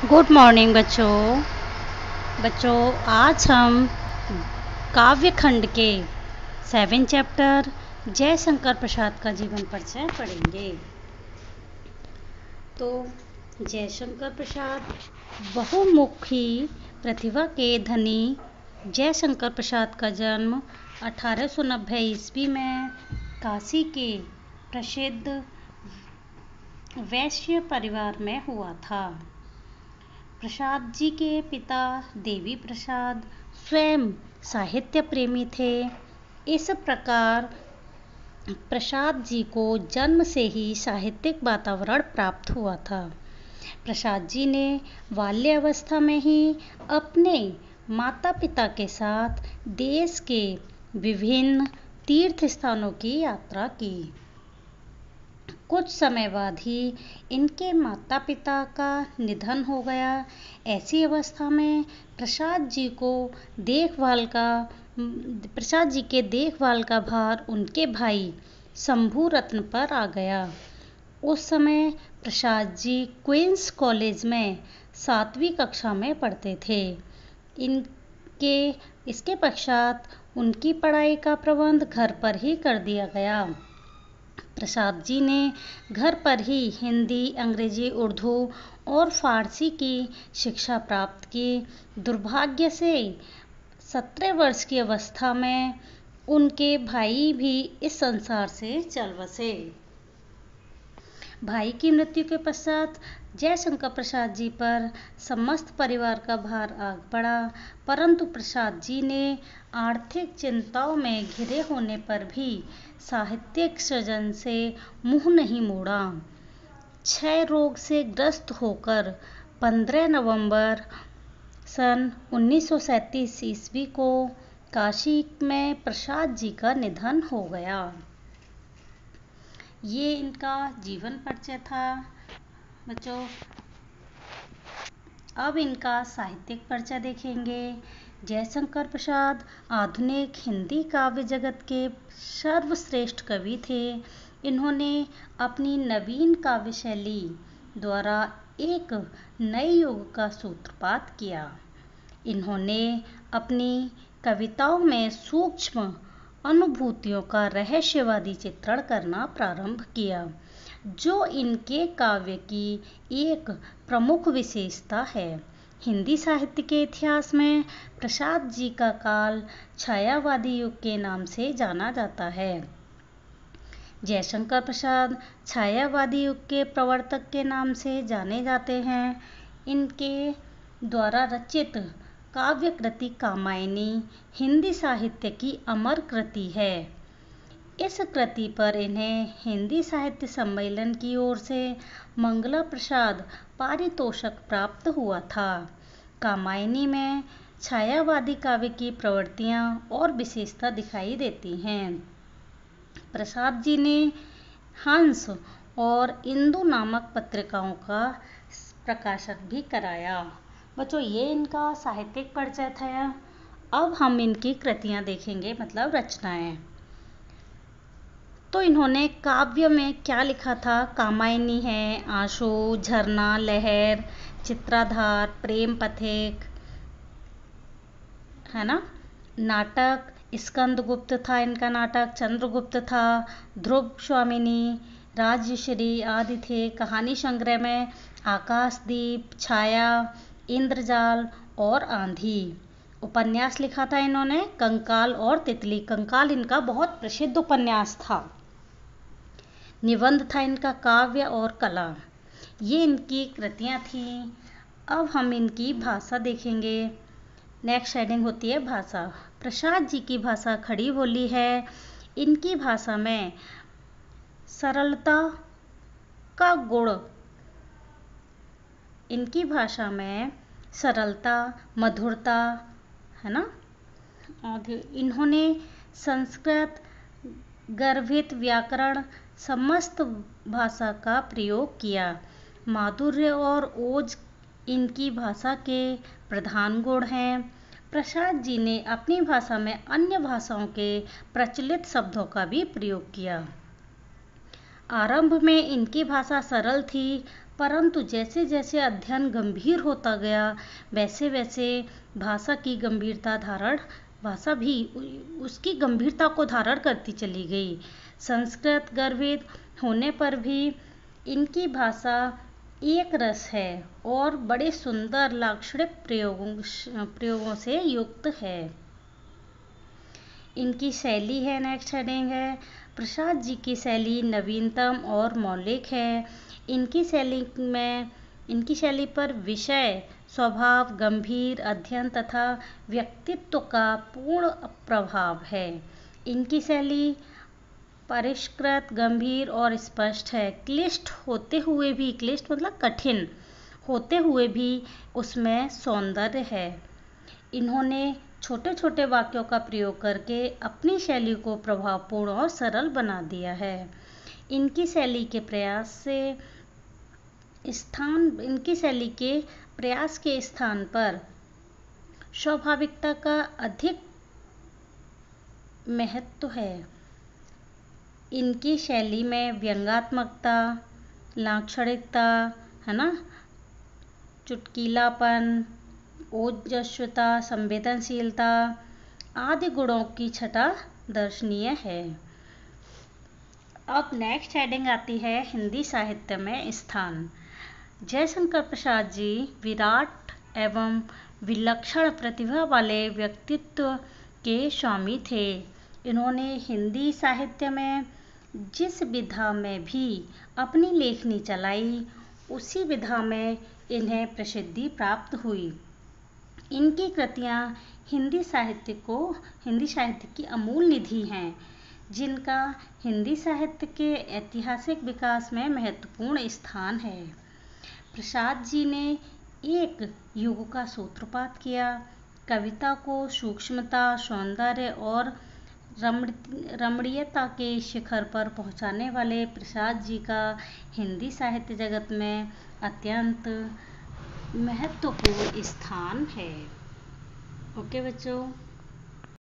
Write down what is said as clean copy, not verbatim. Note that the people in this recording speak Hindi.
गुड मॉर्निंग बच्चों। बच्चों, आज हम काव्य खंड के 7 चैप्टर जयशंकर प्रसाद का जीवन परिचय पढ़ेंगे। तो जयशंकर प्रसाद बहुमुखी प्रतिभा के धनी जयशंकर प्रसाद का जन्म 1890 ईस्वी में काशी के प्रसिद्ध वैश्य परिवार में हुआ था। प्रसाद जी के पिता देवी प्रसाद स्वयं साहित्य प्रेमी थे। इस प्रकार प्रसाद जी को जन्म से ही साहित्यिक वातावरण प्राप्त हुआ था। प्रसाद जी ने बाल्यावस्था में ही अपने माता पिता के साथ देश के विभिन्न तीर्थ स्थानों की यात्रा की। कुछ समय बाद ही इनके माता पिता का निधन हो गया। ऐसी अवस्था में प्रसाद जी के देखभाल का भार उनके भाई शंभू रत्न पर आ गया। उस समय प्रसाद जी क्वींस कॉलेज में 7वीं कक्षा में पढ़ते थे। इसके पश्चात उनकी पढ़ाई का प्रबंध घर पर ही कर दिया गया। प्रसाद जी ने घर पर ही हिंदी, अंग्रेजी, उर्दू और फारसी की शिक्षा प्राप्त की। दुर्भाग्य से 17 वर्ष की अवस्था में उनके भाई भी इस संसार से चल बसे। भाई की मृत्यु के पश्चात जयशंकर प्रसाद जी पर समस्त परिवार का भार आ पड़ा, परंतु प्रसाद जी ने आर्थिक चिंताओं में घिरे होने पर भी साहित्यिक सृजन से मुंह नहीं मोड़ा। क्षय रोग से ग्रस्त होकर 15 नवंबर सन 1937 ईस्वी को काशी में प्रसाद जी का निधन हो गया। ये इनका जीवन परिचय था बच्चों। अब इनका साहित्यिक परिचय देखेंगे। जयशंकर प्रसाद आधुनिक हिंदी काव्य जगत के सर्वश्रेष्ठ कवि थे। इन्होंने अपनी नवीन काव्य शैली द्वारा एक नए युग का सूत्रपात किया। इन्होंने अपनी कविताओं में सूक्ष्म अनुभूतियों का रहस्यवादी चित्रण करना प्रारंभ किया, जो इनके काव्य की एक प्रमुख विशेषता है। हिंदी साहित्य के इतिहास में प्रसाद जी का काल छायावादी युग के नाम से जाना जाता है। जयशंकर प्रसाद छायावादी युग के प्रवर्तक के नाम से जाने जाते हैं। इनके द्वारा रचित काव्य कृति कामायनी हिंदी साहित्य की अमर कृति है। इस कृति पर इन्हें हिंदी साहित्य सम्मेलन की ओर से मंगला प्रसाद पारितोषिक प्राप्त हुआ था। कामायनी में छायावादी काव्य की प्रवृत्तियां और विशेषता दिखाई देती हैं। प्रसाद जी ने हंस और इंदु नामक पत्रिकाओं का प्रकाशन भी कराया। बच्चों, ये इनका साहित्यिक परिचय था। अब हम इनकी कृतियां देखेंगे, मतलब रचनाएं। तो इन्होंने काव्य में क्या लिखा था? कामायनी है, आंसू, झरना, लहर, चित्राधार, प्रेम पथिक, है ना। नाटक स्कंदगुप्त था इनका नाटक, चंद्रगुप्त था, ध्रुव स्वामिनी, राजश्री आदि थे। कहानी संग्रह में आकाशदीप, छाया, इंद्रजाल और आंधी। उपन्यास लिखा था इन्होंने कंकाल और तितली। कंकाल इनका बहुत प्रसिद्ध उपन्यास था। निबंध था इनका काव्य और कला। ये इनकी कृतियां थीं। अब हम इनकी भाषा देखेंगे। नेक्स्ट हेडिंग होती है भाषा। प्रसाद जी की भाषा खड़ी बोली है। इनकी भाषा में सरलता का गुण, इनकी भाषा में सरलता, मधुरता, है ना। और इन्होंने संस्कृत गर्भित व्याकरण समस्त भाषा का प्रयोग किया। माधुर्य और ओज इनकी भाषा के प्रधान गुण हैं। प्रसाद जी ने अपनी भाषा में अन्य भाषाओं के प्रचलित शब्दों का भी प्रयोग किया। आरंभ में इनकी भाषा सरल थी, परंतु जैसे जैसे अध्ययन गंभीर होता गया वैसे वैसे भाषा की गंभीरता धारण भाषा भी उसकी गंभीरता को धारण करती चली गई। संस्कृत गर्भित होने पर भी इनकी भाषा एक रस है और बड़े सुंदर लाक्षणिक प्रयोगों से युक्त है। इनकी शैली है, नेक्स्ट हेडिंग है, प्रसाद जी की शैली नवीनतम और मौलिक है। इनकी शैली पर विषय स्वभाव गंभीर अध्ययन तथा व्यक्तित्व का पूर्ण प्रभाव है। इनकी शैली परिष्कृत गंभीर और स्पष्ट है। क्लिष्ट होते हुए भी, क्लिष्ट मतलब कठिन होते हुए भी उसमें सौंदर्य है। इन्होंने छोटे छोटे वाक्यों का प्रयोग करके अपनी शैली को प्रभावपूर्ण और सरल बना दिया है। इनकी शैली के प्रयास के स्थान पर स्वाभाविकता का अधिक महत्व है। इनकी शैली में व्यंग्यात्मकता, लाक्षणिकता, है ना, चुटकीलापन, ओजस्विता, संवेदनशीलता आदि गुणों की छटा दर्शनीय है। अब नेक्स्ट हेडिंग आती है हिंदी साहित्य में स्थान। जयशंकर प्रसाद जी विराट एवं विलक्षण प्रतिभा वाले व्यक्तित्व के स्वामी थे। इन्होंने हिंदी साहित्य में जिस विधा में भी अपनी लेखनी चलाई उसी विधा में इन्हें प्रसिद्धि प्राप्त हुई। इनकी कृतियाँ हिंदी साहित्य की अमूल निधि हैं, जिनका हिंदी साहित्य के ऐतिहासिक विकास में महत्वपूर्ण स्थान है। प्रसाद जी ने एक युग का सूत्रपात किया। कविता को सूक्ष्मता, सौंदर्य और रमणीयता के शिखर पर पहुंचाने वाले प्रसाद जी का हिंदी साहित्य जगत में अत्यंत महत्वपूर्ण स्थान है। ओके बच्चों।